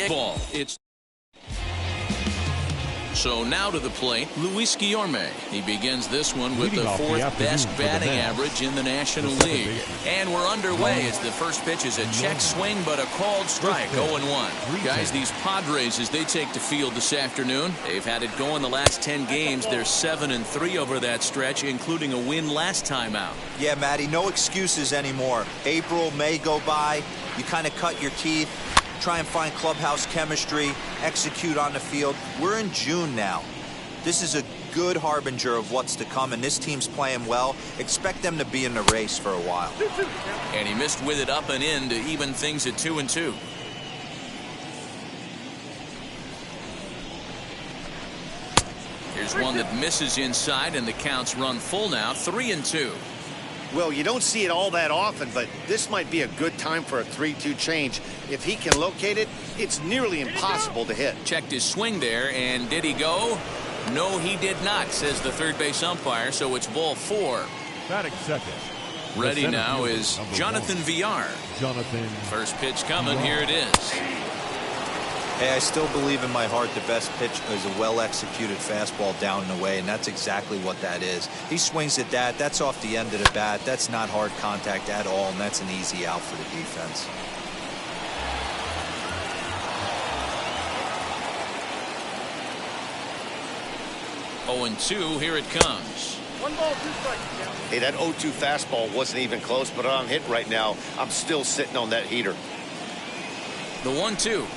ball. It's so now to the plate, Luis Guillorme. He begins this one with the fourth best batting average in the National League. And we're underway as the first pitch is a check swing, but a called strike, 0-1. Guys, these Padres, as they take the field this afternoon, they've had it going the last 10 games. They're 7-3 over that stretch, including a win last time out. Yeah, Matty, no excuses anymore. April, May go by. You kind of cut your teeth. Try and find clubhouse chemistry, execute on the field. We're in June now. This is a good harbinger of what's to come, and this team's playing well. Expect them to be in the race for a while. And he missed with it up and in to even things at 2-2. Here's one that misses inside, and the count's run full now, 3-2. Well, you don't see it all that often, but this might be a good time for a 3-2 change. If he can locate it, it's nearly impossible to hit. Checked his swing there, and did he go? No, he did not, says the third base umpire, so it's ball 4. Batting second. Ready now is Jonathan Villar. First pitch coming, here it is. Hey, I still believe in my heart the best pitch is a well-executed fastball down and away, and that's exactly what that is. He swings at that. That's off the end of the bat. That's not hard contact at all, and that's an easy out for the defense. Oh, and 2, here it comes. 1 ball, 2 strikes. Hey, that 0-2 fastball wasn't even close, but I'm hit right now. I'm still sitting on that heater. The 1-2.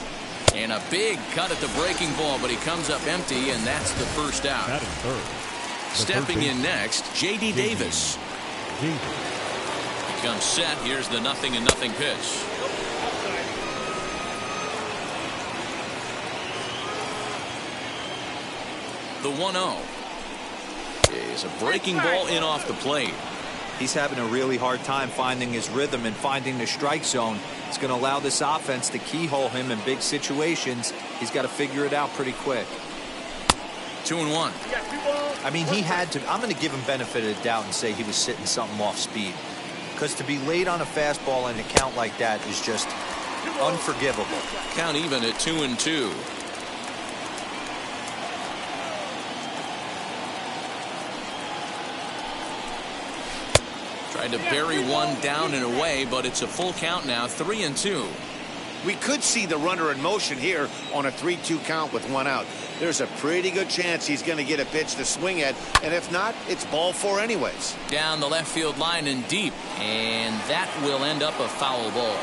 And a big cut at the breaking ball, but he comes up empty, and that's the first out. Stepping in next, J.D. Davis. He comes set. Here's the 0-0 pitch. The 1-0 is a breaking ball in off the plate. He's having a really hard time finding his rhythm and finding the strike zone. It's going to allow this offense to keyhole him in big situations. He's got to figure it out pretty quick. 2-1. I mean, he had to. I'm going to give him benefit of the doubt and say he was sitting something off speed. Because to be late on a fastball and a count like that is just unforgivable. Count even at 2-2. Tried to bury one down and away, but it's a full count now, 3-2. We could see the runner in motion here on a 3-2 count with 1 out. There's a pretty good chance he's going to get a pitch to swing at, and if not, it's ball 4 anyways. Down the left field line and deep, and that will end up a foul ball.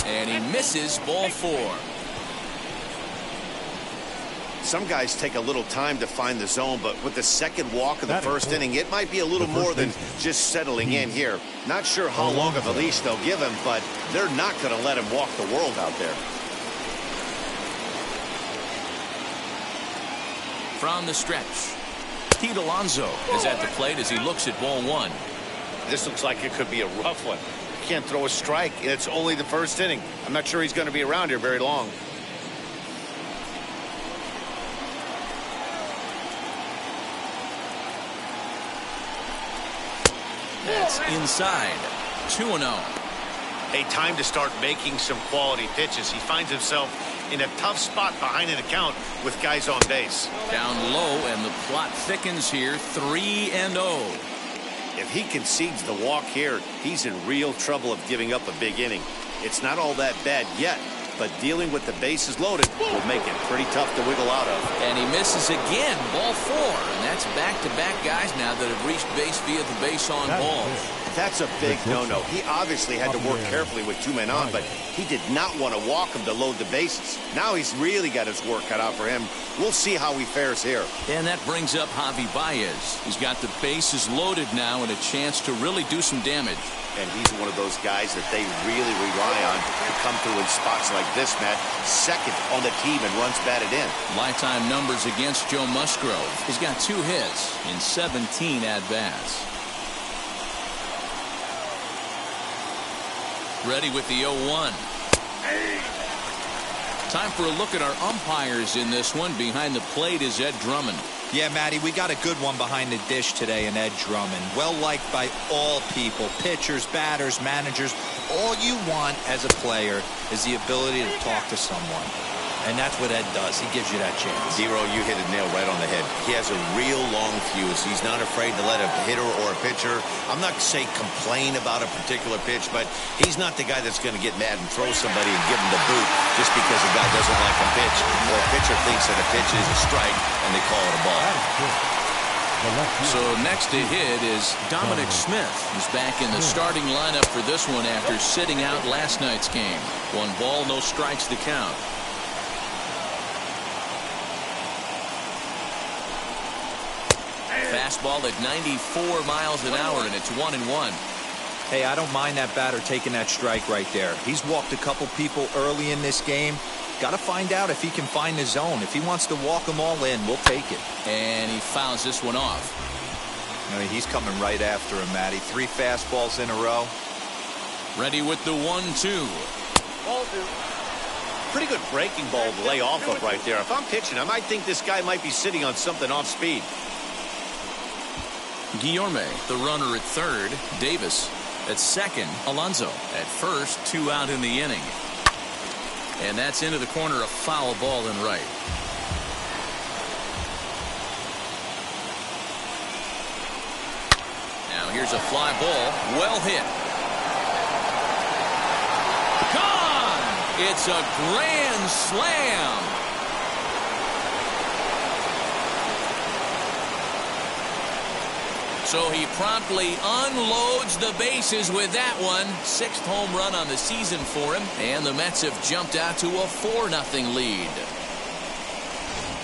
And he misses, ball 4. Some guys take a little time to find the zone, but with the second walk of the first inning, it might be a little more than just settling in here. Not sure how long of a leash they'll give him, but they're not going to let him walk the world out there. From the stretch, Pete Alonso is at the plate as he looks at ball 1. This looks like it could be a rough one. Can't throw a strike. It's only the first inning. I'm not sure he's going to be around here very long. That's inside. 2-0. A time to start making some quality pitches. He finds himself in a tough spot behind an account with guys on base. Down low, and the plot thickens here, 3-0. If he concedes the walk here, he's in real trouble of giving up a big inning. It's not all that bad yet, but dealing with the bases loaded will make it pretty tough to wiggle out of. And he misses again, ball 4. And that's back-to-back guys now that have reached base via the base on balls. That's a big no-no. He obviously had to work carefully with 2 men on, but he did not want to walk him to load the bases. Now he's really got his work cut out for him. We'll see how he fares here. And that brings up Javi Baez. He's got the bases loaded now and a chance to really do some damage. And he's one of those guys that they really rely on to come through in spots like this, Matt. Second on the team and runs batted in. Lifetime numbers against Joe Musgrove. He's got 2 hits in 17 at-bats. Ready with the 0-1. Time for a look at our umpires in this one. Behind the plate is Ed Drummond. Yeah, Matty, we got a good one behind the dish today in Ed Drummond. Well-liked by all people, pitchers, batters, managers. All you want as a player is the ability to talk to someone. And that's what Ed does. He gives you that chance. Zero, you hit it nail right on the head. He has a real long fuse. He's not afraid to let a hitter or a pitcher, I'm not say complain about a particular pitch, but he's not the guy that's going to get mad and throw somebody and give him the boot just because a guy doesn't like a pitch or a pitcher thinks that a pitch is a strike and they call it a ball. So next to hit is Dominic Smith. He's back in the starting lineup for this one after sitting out last night's game. 1 ball, no strikes to count. Fastball at 94 miles an hour, and it's 1-1. Hey, I don't mind that batter taking that strike right there. He's walked a couple people early in this game. Got to find out if he can find the zone. If he wants to walk them all in, we'll take it. And he fouls this one off. I mean, he's coming right after him, Matty. 3 fastballs in a row. Ready with the 1-2. Pretty good breaking ball to lay off of right there. If I'm pitching, I might think this guy might be sitting on something off speed. Guillorme, the runner at third. Davis at second. Alonso at first. 2 out in the inning. And that's into the corner, a foul ball in right. Now here's a fly ball. Well hit. Gone! It's a grand slam. So he promptly unloads the bases with that one. 6th home run on the season for him. And the Mets have jumped out to a 4-0 lead.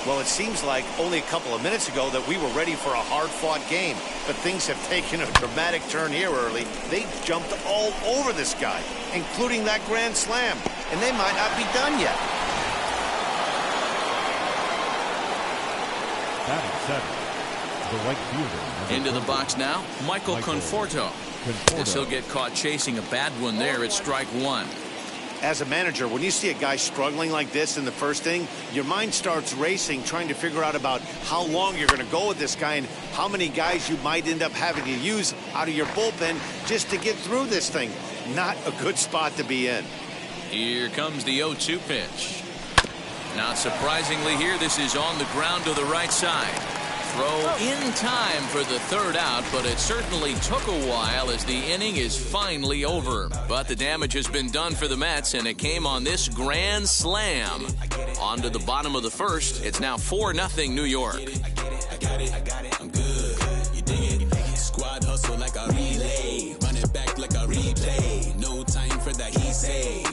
Well, it seems like only a couple of minutes ago that we were ready for a hard-fought game. But things have taken a dramatic turn here early. They jumped all over this guy, including that grand slam. And they might not be done yet. The right fielder. Into the box now, Michael Conforto. As he'll get caught chasing a bad one there at strike 1. As a manager, when you see a guy struggling like this in the first inning, your mind starts racing, trying to figure out about how long you're going to go with this guy and how many guys you might end up having to use out of your bullpen just to get through this thing. Not a good spot to be in. Here comes the 0-2 pitch. Not surprisingly here, this is on the ground to the right side. Throw in time for the 3rd out, but it certainly took a while as the inning is finally over. But the damage has been done for the Mets, and it came on this grand slam. On to the bottom of the 1st. It's now 4-0 New York. I got it, I'm good. You dig it? Squad hustle like a relay. Run it back like a replay. No time for that, he say.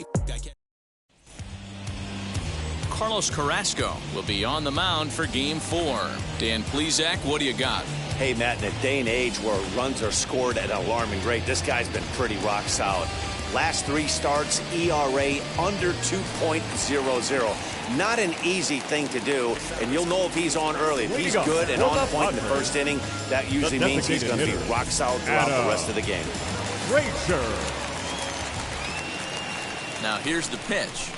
Carlos Carrasco will be on the mound for Game 4. Dan Plesac, what do you got? Hey, Matt, in a day and age where runs are scored at an alarming rate, this guy's been pretty rock solid. Last 3 starts, ERA under 2.00. Not an easy thing to do, and you'll know if he's on early. If he's good and on point in the first inning, that usually means he's going to be rock solid throughout the rest of the game. Now here's the pitch.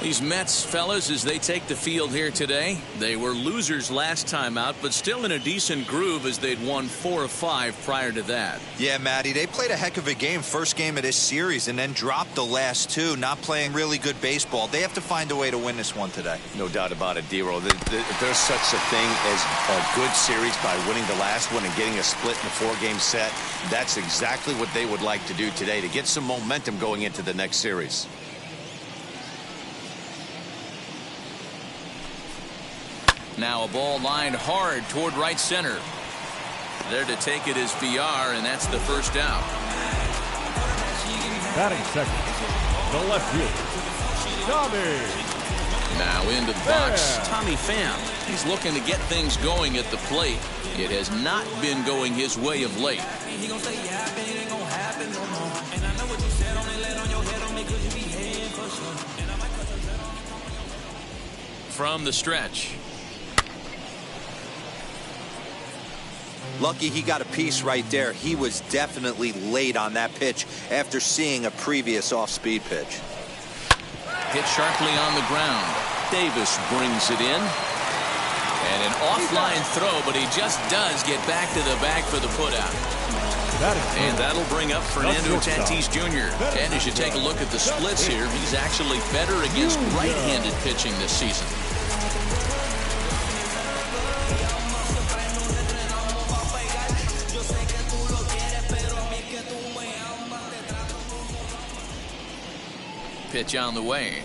These Mets fellas, as they take the field here today, they were losers last time out, but still in a decent groove as they'd won 4 of 5 prior to that. Yeah, Matty, they played a heck of a game, first game of this series, and then dropped the last 2, not playing really good baseball. They have to find a way to win this one today. No doubt about it, D-Roll. If there's such a thing as a good series by winning the last one and getting a split in a 4-game set, that's exactly what they would like to do today to get some momentum going into the next series. Now a ball lined hard toward right center. There to take it is VR, and that's the 1st out. Batting second, the left fielder, Tommy. Now into the box, Tommy Pham. He's looking to get things going at the plate. It has not been going his way of late. From the stretch. Lucky he got a piece right there. He was definitely late on that pitch after seeing a previous off-speed pitch. Hit sharply on the ground. Davis brings it in. And an offline throw, but he just does get back to the bag for the putout. And that'll bring up Fernando Tatis Jr. And as you take a look at the splits here, he's actually better against right-handed pitching this season. Pitch on the way.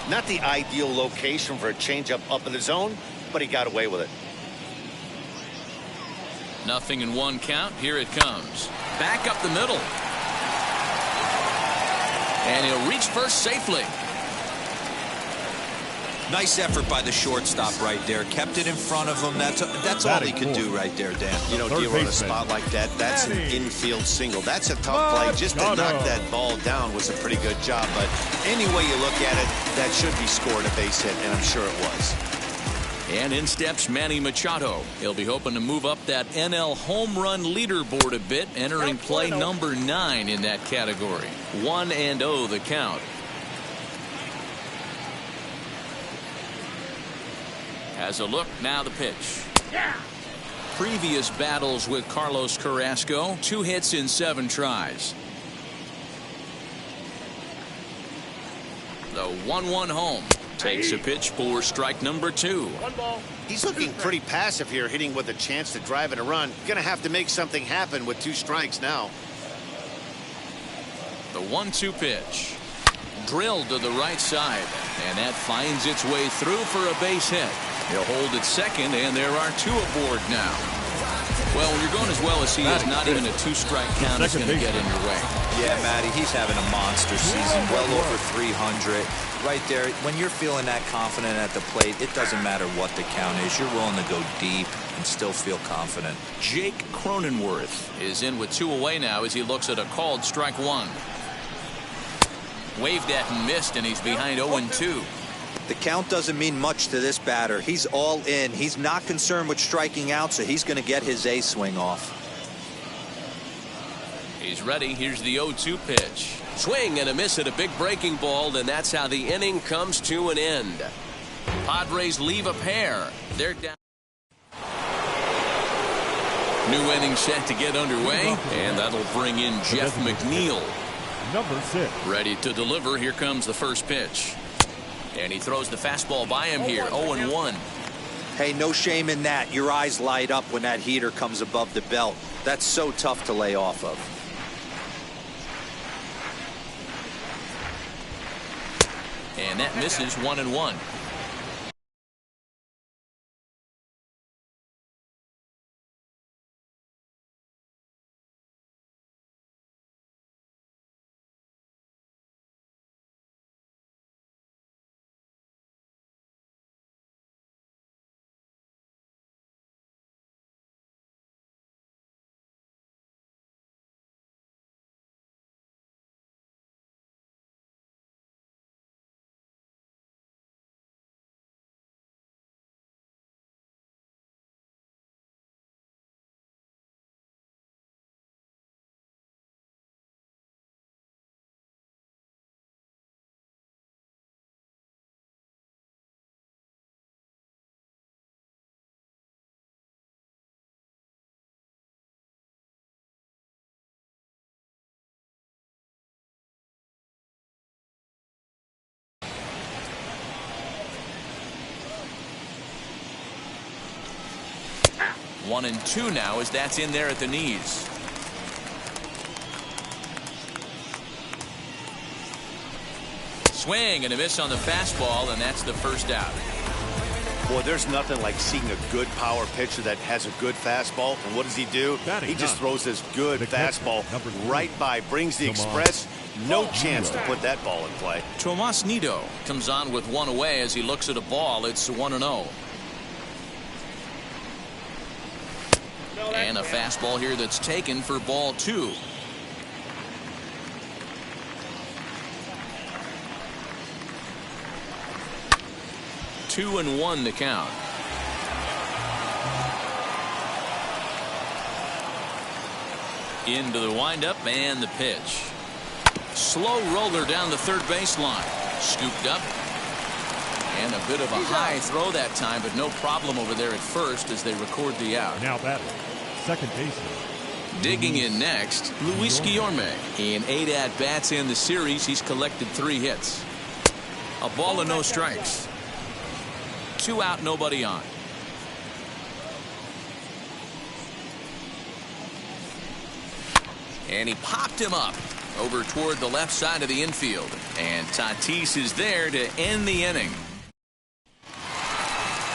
Not the ideal location for a changeup up in the zone, but he got away with it. 0-1 count. Here it comes. Back up the middle. And he'll reach first safely. Nice effort by the shortstop right there. Kept it in front of him. That's all he could do right there, Dan. You know, deal on a spot like that, that's an infield single. That's a tough play. Just to knock that ball down was a pretty good job. But any way you look at it, that should be scored a base hit, and I'm sure it was. And in steps Manny Machado. He'll be hoping to move up that NL home run leaderboard a bit, entering play number 9 in that category. 1-0 the count. Has a look, now the pitch. Previous battles with Carlos Carrasco, 2 hits in 7 tries. The 1-1 home. Takes a pitch for strike number 2. He's looking pretty passive here, hitting with a chance to drive and a run. Gonna have to make something happen with 2 strikes now. The 1-2 pitch. Drilled to the right side, and that finds its way through for a base hit. He'll hold at second, and there are 2 aboard now. Well, when you're going as well as he is, not even a 2-strike count is going to get in your way. Yeah, Matty, he's having a monster season, well over 300. Right there, when you're feeling that confident at the plate, it doesn't matter what the count is. You're willing to go deep and still feel confident. Jake Cronenworth is in with 2 away now as he looks at a called strike 1. Waved at and missed, and he's behind 0-2. The count doesn't mean much to this batter. He's all in. He's not concerned with striking out, so he's going to get his A swing off. He's ready. Here's the 0-2 pitch. Swing and a miss at a big breaking ball, and that's how the inning comes to an end. Padres leave a pair. They're down. New inning set to get underway, and that'll bring in Jeff McNeil. Number 6. Ready to deliver. Here comes the first pitch. And he throws the fastball by him here. 0-1. Hey, no shame in that. Your eyes light up when that heater comes above the belt. That's so tough to lay off of. And that misses. 1-1. One and 2 now as that's in there at the knees. Swing and a miss on the fastball, and that's the first out. Boy, there's nothing like seeing a good power pitcher that has a good fastball. And what does he do? He just throws this good fastball right by, brings the express. No chance to put that ball in play. Tomas Nido comes on with 1 away as he looks at a ball. It's 1-0. And a fastball here that's taken for ball 2. Two and 1 to count. Into the windup and the pitch. Slow roller down the third baseline. Scooped up. And a bit of a high throw that time, but no problem over there at first as they record the out. Now batting, second baseman. Digging in next, Luis Guillorme. In 8 at-bats in the series, he's collected 3 hits. A ball and no strikes. 2 out, nobody on. And he popped him up over toward the left side of the infield. And Tatis is there to end the inning.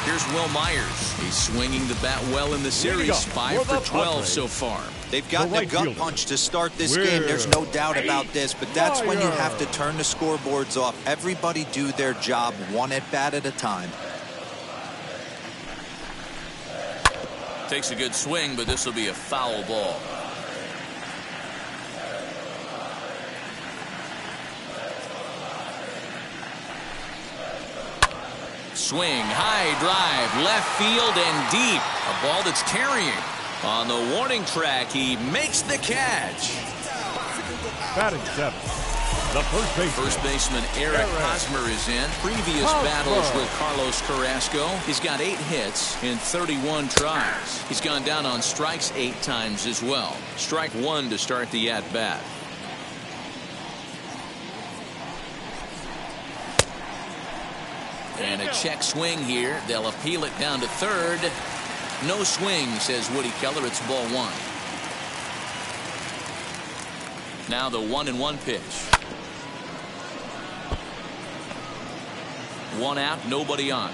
Here's Will Myers. He's swinging the bat well in the series. 5 for 12 so far. They've gotten a gut punch to start this game. There's no doubt about this, but that's when you have to turn the scoreboards off. Everybody do their job 1 at-bat at a time. Takes a good swing, but this will be a foul ball. Swing, high drive, left field and deep. A ball that's carrying. On the warning track, he makes the catch. Batting 7th, the first baseman Eric Hosmer is in. Previous battles with Carlos Carrasco. He's got 8 hits in 31 tries. He's gone down on strikes 8 times as well. Strike 1 to start the at-bat. And a check swing here. They'll appeal it down to third. No swing, says Woody Keller. It's ball 1. Now the 1-1 pitch. 1 out, nobody on.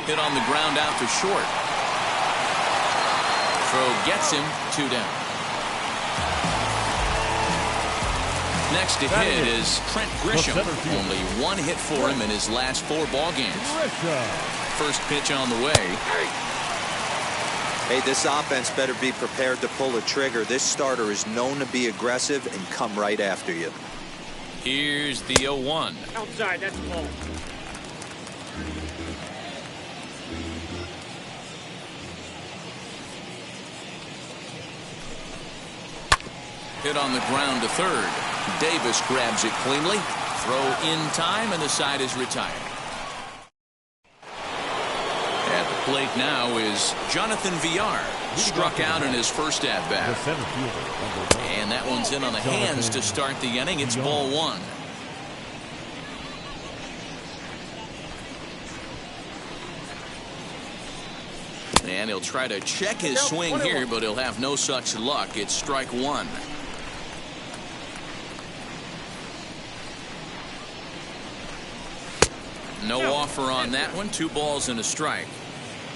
Hit on the ground out to short. Throw gets him. 2 down. Next to hit is Trent Grisham. Only 1 hit for him in his last 4 ball games. First pitch on the way. Hey, this offense better be prepared to pull a trigger. This starter is known to be aggressive and come right after you. Here's the 0-1. Outside, that's ball. Hit on the ground to third. Davis grabs it cleanly. Throw in time, and the side is retired. At the plate now is Jonathan Villar. Struck out in his first at-bat. And that one's in on the hands to start the inning. It's ball 1. And he'll try to check his swing here, but he'll have no such luck. It's strike 1. No offer on that one. 2 balls and a strike.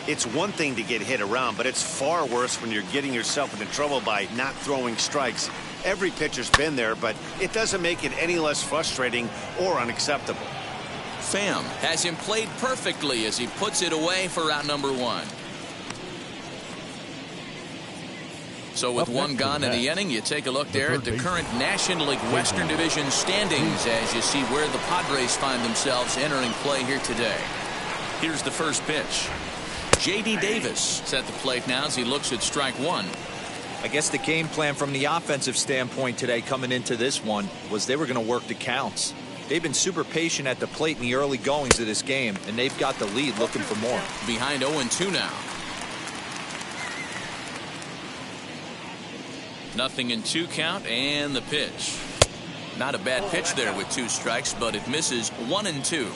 It's one thing to get hit around, but it's far worse when you're getting yourself into trouble by not throwing strikes. Every pitcher's been there, but it doesn't make it any less frustrating or unacceptable. Pham has him played perfectly as he puts it away for out number 1. So with 1 gone in the inning, you take a look there at the current National League Western Division standings as you see where the Padres find themselves entering play here today. Here's the first pitch. J.D. Davis is at the plate now as he looks at strike 1. I guess the game plan from the offensive standpoint today coming into this one was they were going to work the counts. They've been super patient at the plate in the early goings of this game, and they've got the lead looking for more. Behind 0-2 now. Nothing in 2 count, and the pitch. Not a bad pitch there with 2 strikes, but it misses 1-2.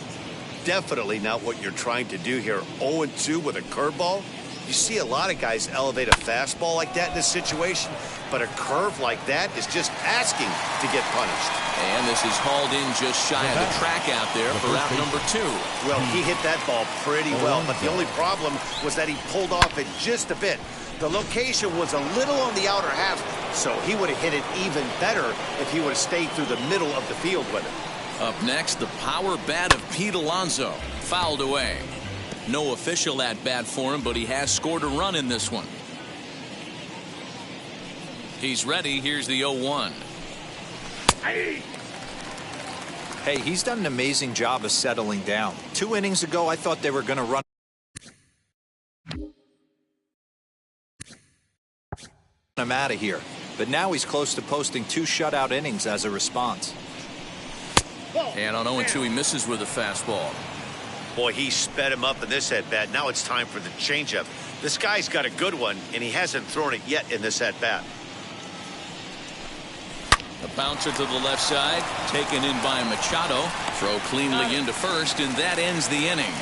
Definitely not what you're trying to do here. 0-2 with a curveball. You see a lot of guys elevate a fastball like that in this situation, but a curve like that is just asking to get punished. And this is hauled in just shy of the track out there for out number 2. Well, he hit that ball pretty well, but the only problem was that he pulled off it just a bit. The location was a little on the outer half, so he would have hit it even better if he would have stayed through the middle of the field with it. Up next, the power bat of Pete Alonso. Fouled away. No official at-bat for him, but he has scored a run in this one. He's ready. Here's the 0-1. Hey, he's done an amazing job of settling down. 2 innings ago, I thought they were going to run him out of here. but now he's close to posting 2 shutout innings as a response. And on 0-2, he misses with a fastball. Boy, he sped him up in this at-bat. Now it's time for the changeup. This guy's got a good one, and he hasn't thrown it yet in this at-bat. A bouncer to the left side, taken in by Machado. Throw cleanly into first, and that ends the inning.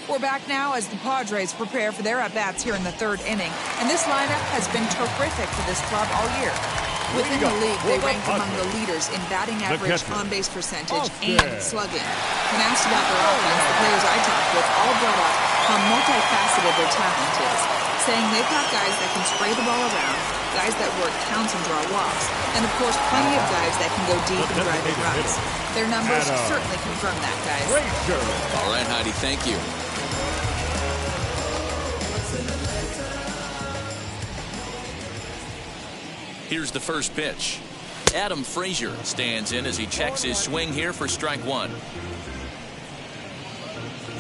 We're back now as the Padres prepare for their at-bats here in the 3rd inning. And this lineup has been terrific for this club all year. Within the league, they rank among the leaders in batting average, on-base percentage, and slugging. When asked about their offense, the players I talked with all brought up how multifaceted their talent is, saying they've got guys that can spray the ball around, guys that work counts and draw walks, and of course plenty of guys that can go deep and drive in runs. Their numbers certainly confirm that, guys. All right, Heidi, thank you. Here's the first pitch. Adam Frazier stands in as he checks his swing here for strike 1.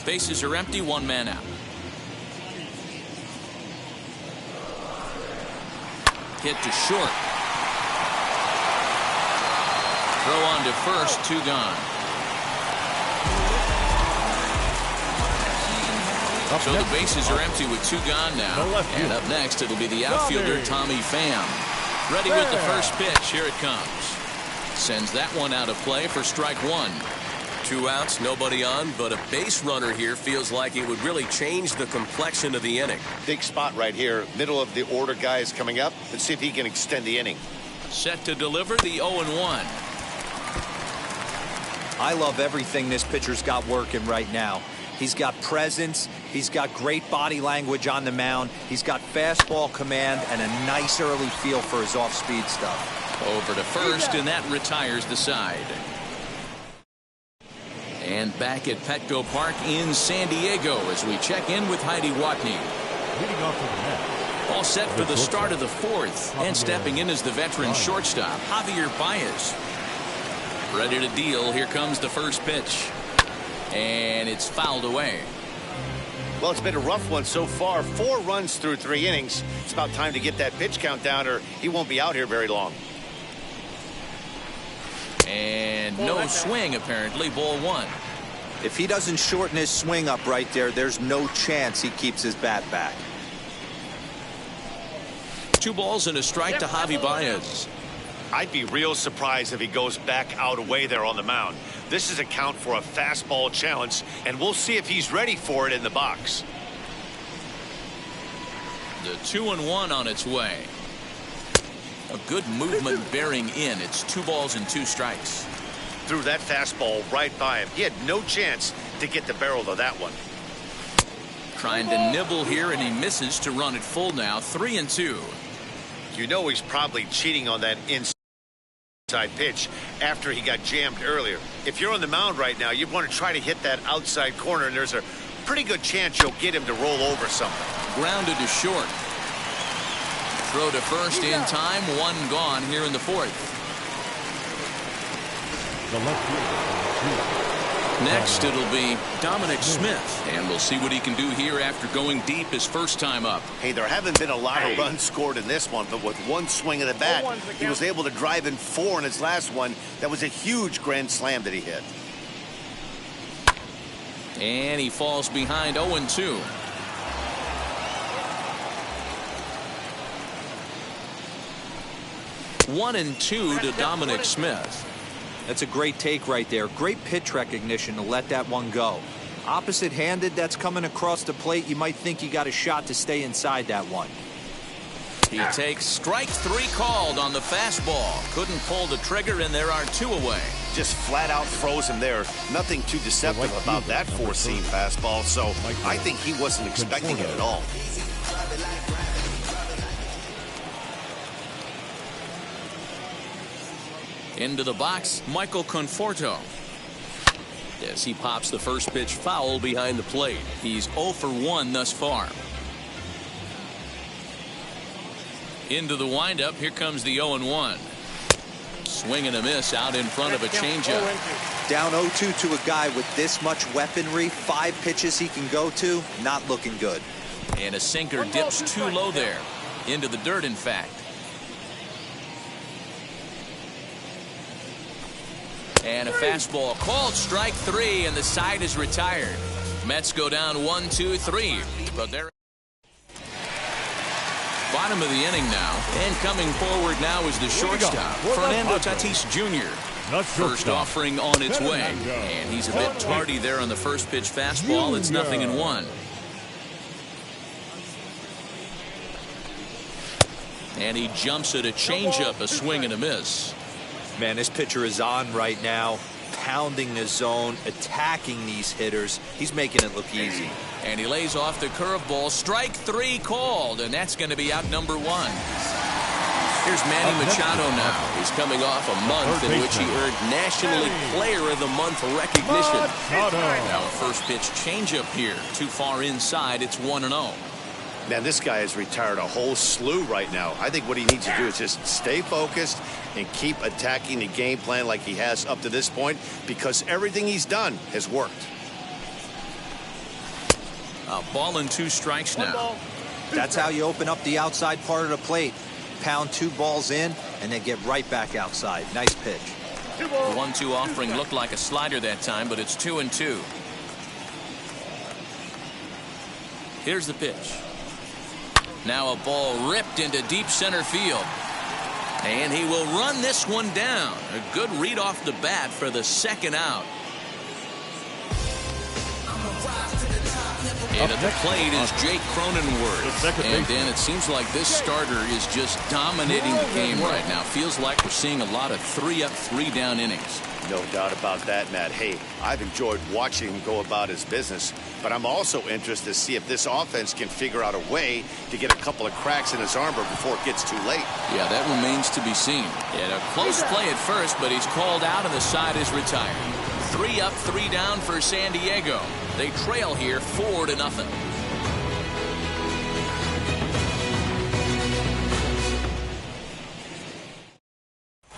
Bases are empty, 1 man out. Hit to short. Throw on to first, 2 gone. So the bases are empty with 2 gone now. And up next, it'll be the outfielder, Tommy Pham. Ready with the first pitch. Here it comes. Sends that one out of play for strike 1. 2 outs, nobody on, but a base runner here feels like it would really change the complexion of the inning. Big spot right here. Middle of the order guy is coming up. Let's see if he can extend the inning. Set to deliver the 0-1. I love everything this pitcher's got working right now. He's got presence. He's got great body language on the mound. He's got fastball command and a nice early feel for his off-speed stuff. Over to first, and that retires the side. And back at Petco Park in San Diego as we check in with Heidi Watney. Leading off the net. All set for the start of the 4th. And stepping in is the veteran shortstop, Javier Baez. Ready to deal. Here comes the first pitch. And it's fouled away. Well, it's been a rough one so far. 4 runs through 3 innings. It's about time to get that pitch count down, or he won't be out here very long. And no swing, apparently. Ball 1. If he doesn't shorten his swing up right there, there's no chance he keeps his bat back. 2 balls and a strike to Javi Baez. I'd be real surprised if he goes back out away there on the mound. This is a count for a fastball challenge, and we'll see if he's ready for it in the box. The 2-1 on its way. A good movement bearing in. It's 2 balls and 2 strikes. Threw that fastball right by him. He had no chance to get the barrel of that one. Trying to nibble here, and he misses to run it full now. 3-2. You know he's probably cheating on that inside pitch after he got jammed earlier. If you're on the mound right now, you want to try to hit that outside corner, and there's a pretty good chance you'll get him to roll over something. Grounded to short. Throw to first in time. 1 gone here in the 4th. The left fielder. Next, it'll be Dominic Smith, and we'll see what he can do here after going deep his first time up. Hey, there haven't been a lot of runs scored in this one, but with 1 swing of the bat, he was able to drive in 4 in his last one. That was a huge grand slam that he hit. And he falls behind 0-2. One and 2 to Dominic Smith. That's a great take right there. Great pitch recognition to let that one go. Opposite-handed, that's coming across the plate. You might think you got a shot to stay inside that one. He takes strike 3 called on the fastball. Couldn't pull the trigger, and there are 2 away. Just flat out froze him there. Nothing too deceptive about that 4-seam fastball, so I think he wasn't expecting it at all. Into the box, Michael Conforto. As he pops the first pitch foul behind the plate. He's 0 for 1 thus far. Into the windup, here comes the 0-1. Swing and a miss out in front of a changeup. Down 0-2 to a guy with this much weaponry, 5 pitches he can go to, not looking good. And a sinker dips too low there. into the dirt, in fact. And a fastball called strike 3, and the side is retired. Mets go down 1-2-3, but they're bottom of the inning now, and coming forward now is the shortstop, Fernando Tatis Jr. First offering on its way, and he's a bit tardy there on the first pitch fastball. It's 0-1. And he jumps at a changeup, a swing and a miss. Man, this pitcher is on right now, pounding the zone, attacking these hitters. He's making it look easy. And he lays off the curveball. Strike 3 called, and that's going to be out number 1. Here's Manny Machado now. He's coming off a month in which he earned National League Player of the Month recognition. Now a first pitch changeup here. Too far inside. It's 1-0. Man, this guy has retired a whole slew right now. I think what he needs to do is just stay focused and keep attacking the game plan like he has up to this point, because everything he's done has worked. A ball and 2 strikes now. That's how you open up the outside part of the plate. Pound 2 balls in and then get right back outside. Nice pitch. The 1-2 offering looked like a slider that time, but it's 2-2. Here's the pitch. Now a ball ripped into deep center field. And he will run this one down. A good read off the bat for the second out. And at the plate is Jake Cronenworth. And then it seems like this starter is just dominating the game right now. Feels like we're seeing a lot of 3-up, 3-down innings. No doubt about that, Matt. Hey, I've enjoyed watching him go about his business, but I'm also interested to see if this offense can figure out a way to get a couple of cracks in his armor before it gets too late. Yeah, that remains to be seen. And a close play at first, but he's called out and the side is retired. 3-up, 3-down for San Diego. They trail here 4-0.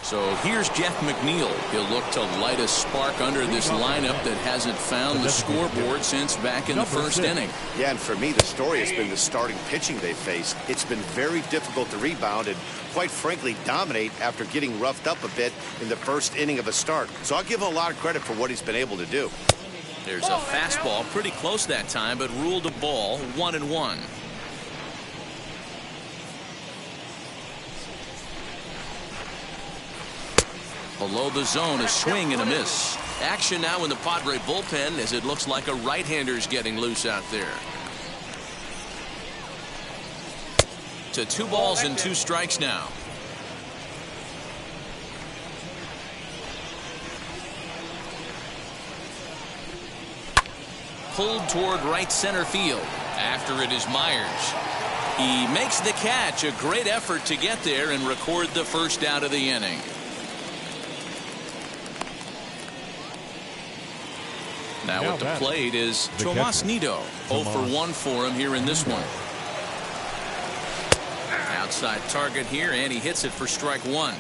So here's Jeff McNeil. He'll look to light a spark under this lineup that hasn't found the scoreboard since back in the first inning. Yeah, and for me, the story has been the starting pitching they faced. It's been very difficult to rebound and, quite frankly, dominate after getting roughed up a bit in the first inning of a start. So I'll give him a lot of credit for what he's been able to do. There's a fastball, pretty close that time, but ruled a ball, 1-1. Below the zone, a swing and a miss. Action now in the Padre bullpen as it looks like a right-hander's getting loose out there. To 2 balls and 2 strikes now. Pulled toward right center field. After it is Myers. He makes the catch. A great effort to get there and record the first out of the inning. Now at the plate is Tomas Nido. 0 for 1 for him here in this one. Outside target here, and he hits it for strike 1.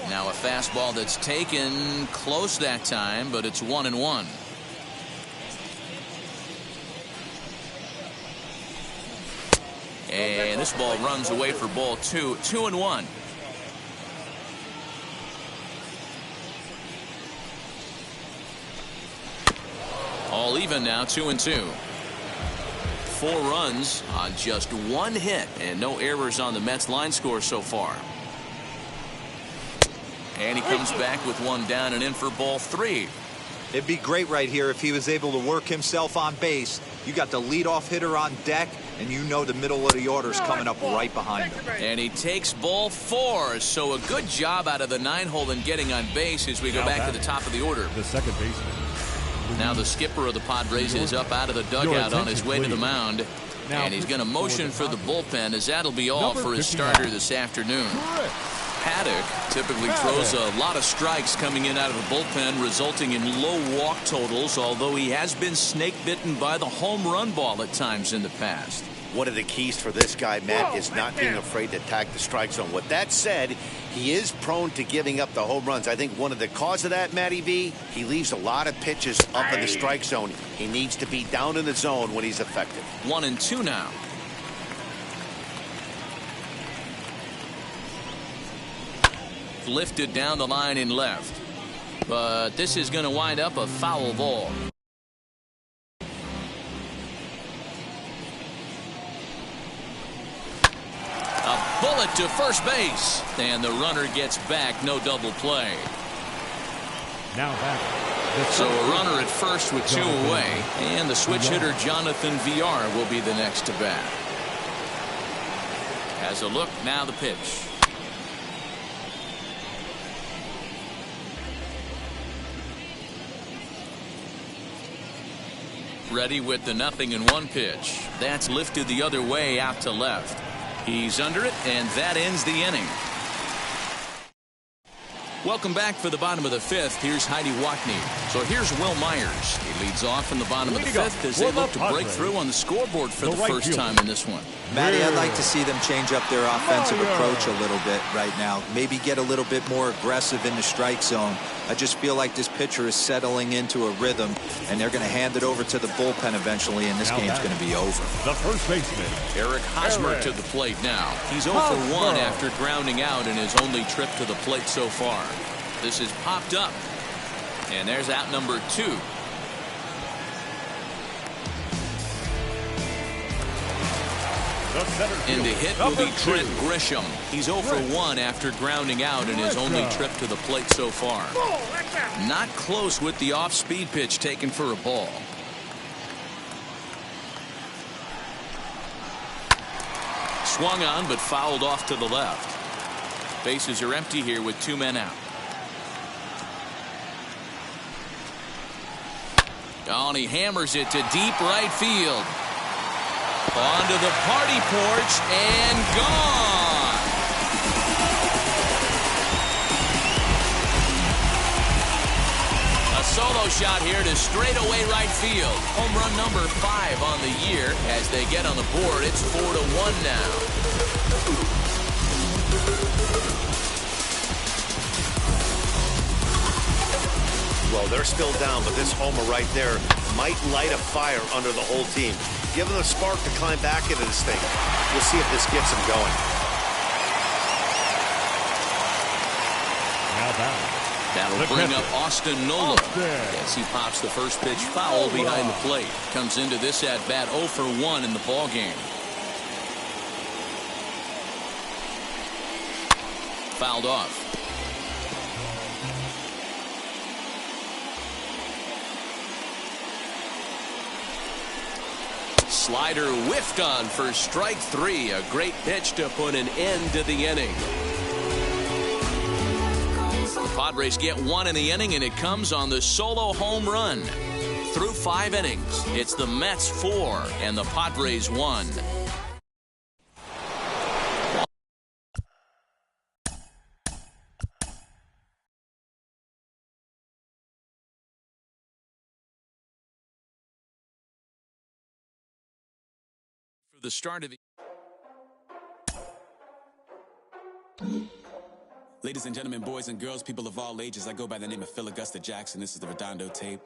Now a fastball that's taken close that time, but it's 1-1. And this ball runs away for ball 2. 2-1. All even now, 2-2. 4 runs on just 1 hit, and no errors on the Mets line score so far. And he comes back with 1 down and in for ball 3. It'd be great right here if he was able to work himself on base. You got the leadoff hitter on deck, and you know the middle of the order is coming up right behind him. And he takes ball 4. So a good job out of the 9-hole in getting on base as we go back to the top of the order. The second baseman. Now the skipper of the Padres is up out of the dugout on his way to the mound. And he's going to motion for the bullpen, as that'll be all for his starter this afternoon. Paddock typically throws a lot of strikes coming in out of the bullpen, resulting in low walk totals, although he has been snake bitten by the home run ball at times in the past. One of the keys for this guy, Matt, is not being afraid to attack the strike zone. With that said, he is prone to giving up the home runs. I think one of the cause of that, Matty V, he leaves a lot of pitches up in the strike zone. He needs to be down in the zone when he's effective. 1-2 now. Lifted down the line in left. But this is going to wind up a foul ball. A bullet to first base. And the runner gets back. No double play. Now back. So a runner at first with 2 away. And the switch hitter Jonathan VR will be the next to bat. As a look, now the pitch. Ready with the 0-1 pitch. That's lifted the other way out to left. He's under it, and that ends the inning. Welcome back for the bottom of the 5th. Here's Heidi Watney. So here's Will Myers. He leads off in the bottom of the 5th as they look to break through on the scoreboard for the first time in this one. Matty, I'd like to see them change up their offensive approach a little bit right now. Maybe get a little bit more aggressive in the strike zone. I just feel like this pitcher is settling into a rhythm, and they're going to hand it over to the bullpen eventually, and this game's going to be over. The first baseman, Eric Hosmer to the plate now. He's 0 for 1 after grounding out in his only trip to the plate so far. This is popped up, and there's out number 2. And the hit will be Trent Grisham. He's 0 for 1 after grounding out in his only trip to the plate so far. Not close with the off-speed pitch taken for a ball. Swung on but fouled off to the left. Bases are empty here with 2 men out. Oh, and he hammers it to deep right field. Onto the party porch and gone. A solo shot here to straightaway right field. Home run number 5 on the year. As they get on the board, it's 4-1 now. Well, they're still down, but this homer right there might light a fire under the whole team. Give them a spark to climb back into this thing. We'll see if this gets them going. now back. That'll bring up Austin Nola as he pops the first pitch foul behind the plate. Comes into this at bat 0 for 1 in the ball game. Fouled off. Slider whiffed on for strike 3. A great pitch to put an end to the inning. The Padres get 1 in the inning, and it comes on the solo home run. Through 5 innings, it's the Mets 4 and the Padres 1. For the start of the Ladies and gentlemen, boys and girls, people of all ages, I go by the name of Phil Augusta Jackson. This is the Redondo tape.